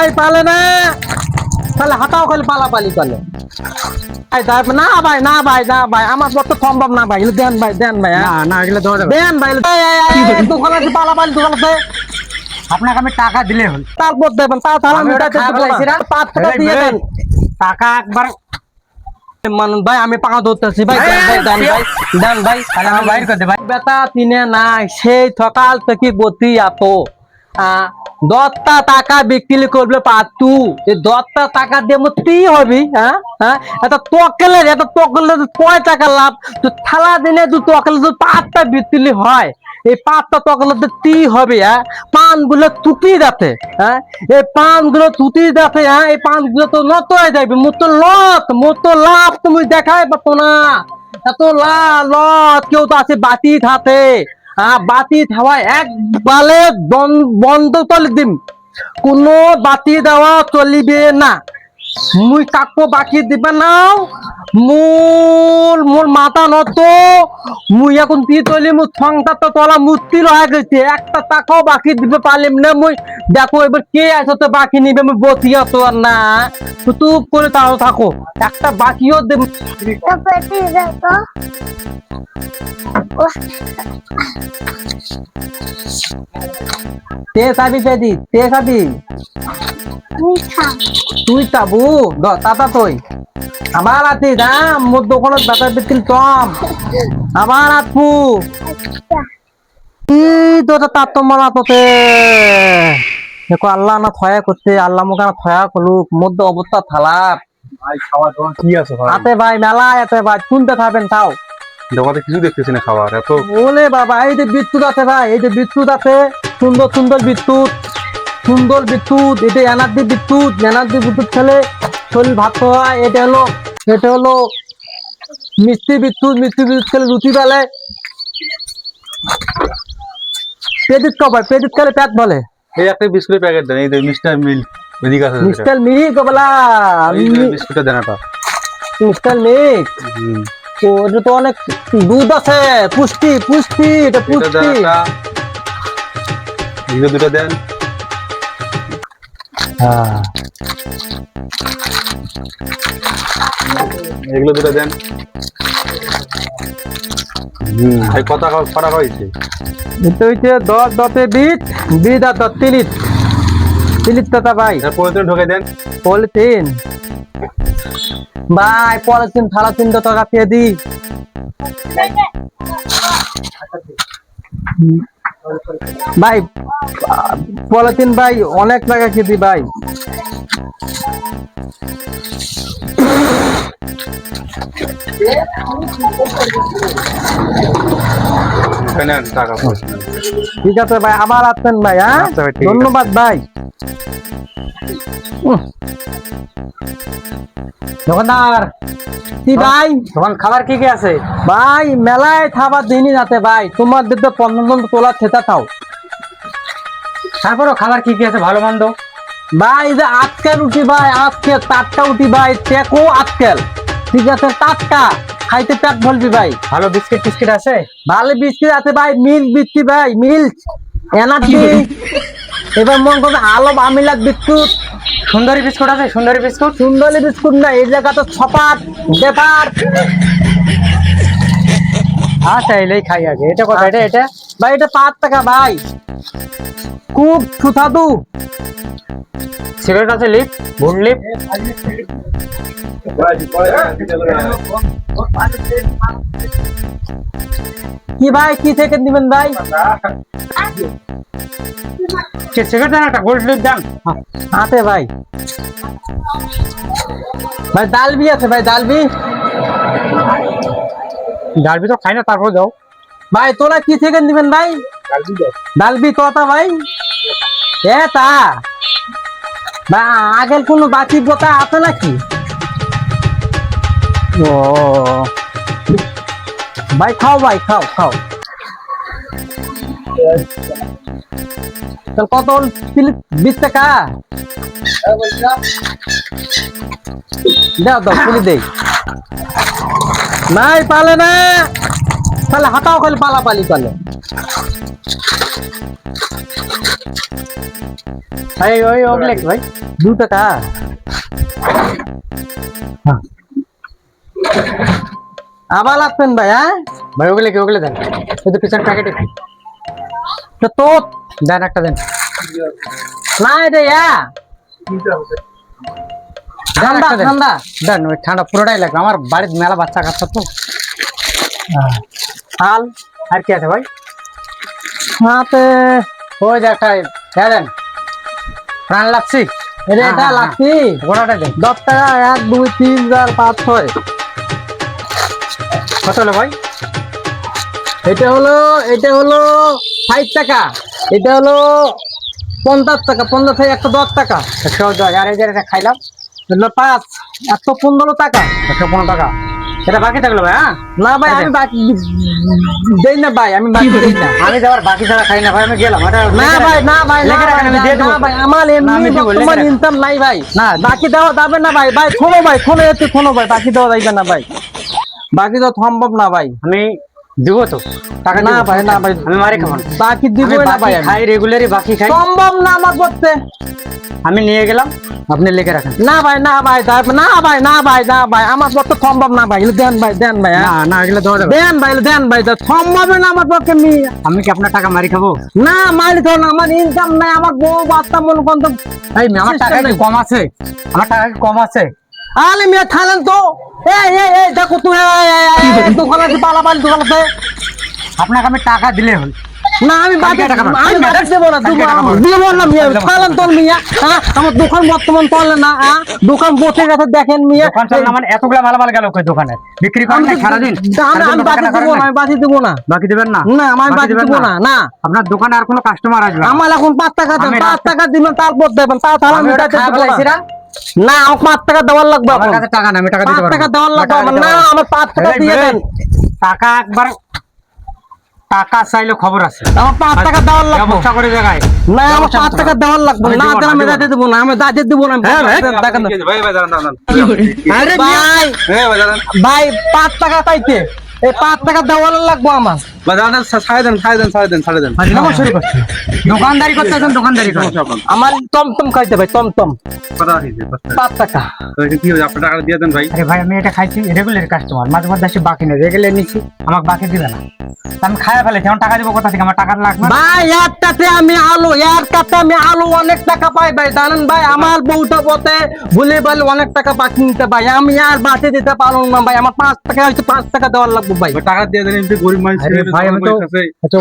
ভাই পালে না তাহলে হাতাও খালি পালাপালি করে না ভাই না ভাই না ভাই আমার পক্ষে সম্ভব না ভাই দেন ভাই না এগুলো দেওয়া যাবে দেন ভাই দোকানে পালাপালি দোকানে আপনাকে আমি টাকা দিলে হল তারপর দেবেন টাকা একবার মানুষ ভাই আমি পাকা ধরতেছি ভাই দেন ভাই তাহলে আমি বাইর করে দে ভাই বেটা তিনে নাই সেই সকাল থেকে বতি এত 10টা টাকা বিক্রি করবে পাতু এই 10টা টাকা দিয়ে মতি হবি হ্যাঁ হ্যাঁ এটা তকেলের কয় টাকা লাভ তো থালা দিনে দু তকেলে 5টা বিক্রি হয় এই 5টা তকেলে তি হবে হ্যাঁ পান গুলো তুটি যাতে হ্যাঁ এই পান গুলো তুটি যাতে হ্যাঁ এই পান গুলো তো নত হয়ে যাবে মতো লাভ তুমি দেখাই পাবো না এত লত কেউ তো আছে বাতি থাকে বাতি দেওয়া একবারে বন্ধ করে দিম কোনো বাতি দেওয়া চলিবে না মুই কাকো বাকি দিবে নাও মোর মাথা নত মুই এখন কি চলি মুর সংসার তো তোলা মুশকিল হয়ে গেছে একটা টাকাও বাকি দিবে পারলিম না মুই দেখো এবার কে আছে তো বাকি নিবে মুই বসিয়া তো আর না চুপ করে তাও থাকো একটা বাকিও দেব তে সাবি পেদি তে সাবি তুই তাবু তাতা তুই আমার আতি না মোর দোকানত বেটা বিক্রি কম আমার আপু কি তোটা তার তো মনে তোতে দেখো আল্লাহ না থয়া করতে আল্লাহ মুখে না থয়া করলুক মধ্য অবস্থা থালাপ ভাই খাওয়া দাওয়া কি আছে ভাই আতে ভাই মেলা এতে ভাই শুনতে থাকবেন তাও দোকানে কিছু দেখতেছি না খাবার এত বলে বাবা এই যে বিদ্যুৎ আছে ভাই এই যে বিদ্যুৎ আছে সুন্দর বিদ্যুৎ এটা এনার্জি বিদ্যুৎ খেলে শরীর ভাত হয় এটা হলো মিষ্টি বিদ্যুৎ খেলে রুটি বেলে পেদিত কবার পেদিত খেলে পেট বলে এই একটা বিস্কুটের প্যাকেট দেন এই যে মিস্টার মিল্ক এদিকে আছে মিস্টার মিল্ক বলা বিস্কুটটা দেন এটা মিস্টার মিল্ক তো এটা তো অনেক দুধ আছে পুষ্টি এটা পুষ্টি এগুলো দুটো দেন হ্যাঁ এগুলো দুটো দেন ভাই কত করা হয়েছে এটা হইছে 10 দতে বিট আর 10 তিলিত টাকা ভাই পলিথিন ঢোকে দেন পলিথিন ভাই পলিথিন থালা 3 টাকা পেয়ে দি ভাই পলিথিন ভাই অনেক টাকা খেতি ভাই টাকা ঠিক আছে ভাই আবার আসবেন ভাই হ্যাঁ ধন্যবাদ ভাই দোকানদার কি ভাই দোকান খাবার কি আছে ভাই মেলায় খাবার দিনই যাতে ভাই তোমার দিতে 15 জন তোলা খেতা খাও তারপরও খাবার কি আছে ভালো মন্দ ভাই যে আজকের উঠি ভাই আজকে টাটকা উঠি ভাই টেকো আজকেল ঠিক আছে টাটকা খাইতে পেট ভরবি ভাই ভালো বিস্কিট আছে ভালো বিস্কিট আছে ভাই মিল্ক বিস্কিট ভাই মিল্ক এনার্জি এবার মন করছে আলো আমিলাক বিস্কুট সুন্দরী বিস্কুট আছে সুন্দরী বিস্কুট না এই জায়গা তো ছপাট ব্যাপার আচ্ছা এলেই খাই আগে এটা কত এটা ভাই এটা 5 টাকা ভাই খুব সুস্বাদু সিগারেট আছে লিপ গুড লিপ কি ভাই কি থেকে দিবেন ভাই সিগারেট দেন একটা গোল্ড লিপ দেন আছে ভাই ডালবি আছে ভাই ডালবি তো খাই না তারপর যাও ভাই তোরা কি থেকে দিবেন ভাই ডালবি তোতা ভাই তা ভাই আগের কোনো বাকি বোতা আছে নাকি ও ভাই খাও ভাই খাও তাহলে কত 20 টাকা দাও পুলি দেই নাই পালে না তাহলে হাতাও খালি পালাপালি করে। ভাই ওই ওগুলো কি ভাই? 2 টাকা। হ্যাঁ। আবার লাগবেন ভাই, হ্যাঁ ভাই ওগুলো দেন, শুধু পিছন প্যাকেটে তো দেন, একটা দেন। না রে দেন ঠান্ডা একটা দেন। ঠান্ডা দেন, ওই ঠান্ডা পুরোটাই লাগবে, আমার বাড়িতে মেলা বাচ্চা কাচ্চা তো। হাল আর কি আছে ভাই? হাতে ওই যে একটা দেন, প্রাণ লাগছি। এটা লাগছি গোড়াটা দেন। 10 টাকা। 1 2 3 4 5 6। কত হলো ভাই? এটা হলো 60 টাকা। এটা হলো 50 টাকা। 50 থেকে 110 টাকা। 110। আর এই যে এটা খাইলাম, হলো 5 115 টাকা। 115 টাকা। এটা বাকি থাকলো ভাই? হ্যাঁ না ভাই আমি বাকি দেই না ভাই, আমি বাকি দেই না। আমি তো আবার বাকি ছাড়া খাই না ভাই, আমি গেলাম। এটা না ভাই না ভাই না লেখে রাখেন, আমি দিয়ে দেবো। না ভাই, আমার না, এমনি আমি দেবো, লেখে বর্তমান রাখেন। ইনকাম নাই ভাই। না। বাকি দেওয়া যাবে না ভাই। ভাই শোনো ভাই, শোনো ভাই, বাকি দেওয়া যাবে না ভাই, বাকি দেওয়া সম্ভব না ভাই। আমি দিব তো টাকা না দিব। ভাই না ভাই, আমি মারি খাবো না। বাকি দিব আমি না ভাই। বাকি খাই, রেগুলারই বাকি খাই। সম্ভব না আমার করতে। আমি নিয়ে গেলাম, আপনি লিখে রাখেন। না ভাই না ভাই না ভাই না ভাই না ভাই, আমার পক্ষে সম্ভব না ভাই। এগুলো দেন ভাই, দেন ভাই, না হ্যাঁ। না, এগুলো দেওয়া যাবে। দেন ভাই, দেন ভাই, সম্ভব না আমার পক্ষে। আমি কি আপনার টাকা মারি খাবো? না মারি তো না, আমার ইনকাম নাই, আমার বউ বাচ্চা মন কত। এই আমার টাকা কি কম আছে? আমার টাকা কি কম আছে? আলে মিয়া থালেন তো। এই দেখো তুমি, দোকান আছে পালাপালি দোকান আছে। আপনাকে আমি টাকা দিলে হল। না আমি বাকি কালকে টাকা পাবো। আমি বাকি দেবো না, কালকে টাকা পাবো। দেবো না মিয়া। কালকে থালেন তো মিয়া, হ্যাঁ আমার দোকান বর্তমান চলে না, হ্যাঁ দোকান বসে গেছে দেখেন মিয়া। দোকান চলে না মানে এতগুলা মালামাল গেল কই দোকানে? বিক্রি করেন না সারাদিন? আমি বাকি দেবো না, আমি বাকি দেবো না। বাকি দিবেন না? না আমি বাকি দেবো না। না আপনার দোকানে আর কোনো কাস্টমার আসবে না। আমার এখন 5 টাকা দেন, আমি 5 টাকা দিবেন, তারপর দেবেন। তাহলে আমি আমি ওটা টাকা খাওয়া দেবো ফেলাইছি না। না? না আমার 5 টাকা দেওয়ার লাগবে আমার এখন। কাছে টাকা না, আমি টাকা দিতে 5 পারবো টাকা না। দেওয়ার আমার লাগবে টাকা আমার। দিতে না পারবো না। আমার 5 টাকা এই দিয়ে ভাই, দেন। টাকা একবার টাকা চাইলে খবর আছে। আমার 5 টাকা দেওয়ার লাগবে। ব্যবস্থা করে জায়গায় না আমার ব্যবস্থা 5 করতে টাকা হবে। দেওয়ার লাগবে। আমি না দেবো না, আমি দেবো না। দাঁড়িয়ে দেবো না, আমি দাঁড়িয়ে দেবো না। হ্যাঁ ভাই, দেখেন ভাই দাঁড়ান আরে ভাই ভাই 5 টাকা চাইতে, এই 5 টাকা দেওয়ার লাগবে আমার। ছাড়ে দেন নামাজ শুরু করছে। দোকানদারি করতে আছেন, দোকানদারি করেন। আমার টমটম খাইতে ভাই, টমটম 5 টাকা। কি হয়েছে আপনার টাকা দিয়ে দেন ভাই। আরে ভাই আমি এটা খাইছি, রেগুলার কাস্টমার, মাঝে মধ্যে আসি বাকি নেই, রেগুলার নিচ্ছি, আমাকে বাকি দিবে না। তা আমি খাইয়া ফেলেছি, এখন টাকা দিব কোথা থেকে? আমার টাকা লাগবে না। ভাই একটাতে আমি আলু অনেক টাকা পাই ভাই, জানেন ভাই। আমার বউটা বলতে ভুলে বলে অনেক টাকা বাকি নিতে ভাই, আমি আর বাকি দিতে পারবো না ভাই। আমার 5 টাকা হচ্ছে, 5 টাকা দেওয়ার লাগবে ভাই। টাকা দিয়ে দেন, এমনি গরিব মানুষ আরে ভাই আমি তো আচ্ছা,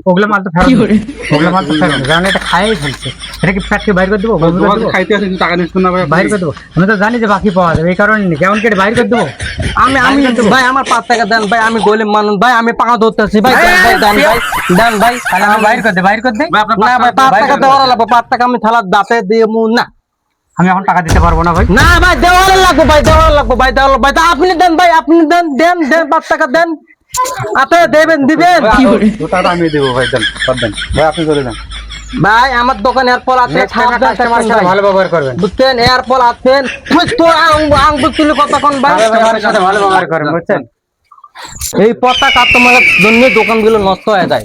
ওগুলো মাল তো ফেরত দেবো। ওগুলো মাল তো ফেরত দেবো, কারণ এটা খাইয়াই ফেলছে। এটা কি ফ্যাক্টরি বাইর করে দেবো? বন্ধ করে দেবো? খাইতে আসেন, টাকা নিচ্ছেন না ভাই। বাইর করে দেবো? আমি তো জানি যে বাকি পাওয়া যাবে, এই কারণে নি। কেমন কেটে বাইর করে দেবো? আমি ভাই আমার 5 টাকা দেন ভাই, আমি গরিব মানুষ ভাই, আমি পাকা ধরতেছি ভাই। দেন ভাই, দেন ভাই। তাহলে আমি বাইর করে দে, বাইর করে দে। ভাই, আপনার না ভাই 5 টাকা দেওয়ার লাগবে, 5 টাকা আমি থালার দাঁতে দিয়ে না। আমি এখন টাকা দিতে পারবো না ভাই। না ভাই দেওয়ার লাগবে ভাই, দেওয়ার লাগবে ভাই, দেওয়ার লাগবে ভাই। তা আপনি দেন ভাই, আপনি দেন 5 টাকা দেন। আপনি দিবেন টাকা আমি দেবো ভাই, দেন দেন ভাই, আপনি চলে যান। ভাই। আমার দোকানে এয়ারপল আছে, Next time কাস্টমার সাথে ভালো ব্যবহার করবেন। বুঝছেন? এয়ারপল আছেন, তুই তো আঙ্গুল তুলে কতক্ষণ ভাই। কাস্টমারের সাথে ভালো ব্যবহার করবেন, বুঝছেন? এই পতাকা তোমার জন্য দোকানগুলো নষ্ট হয়ে যায়।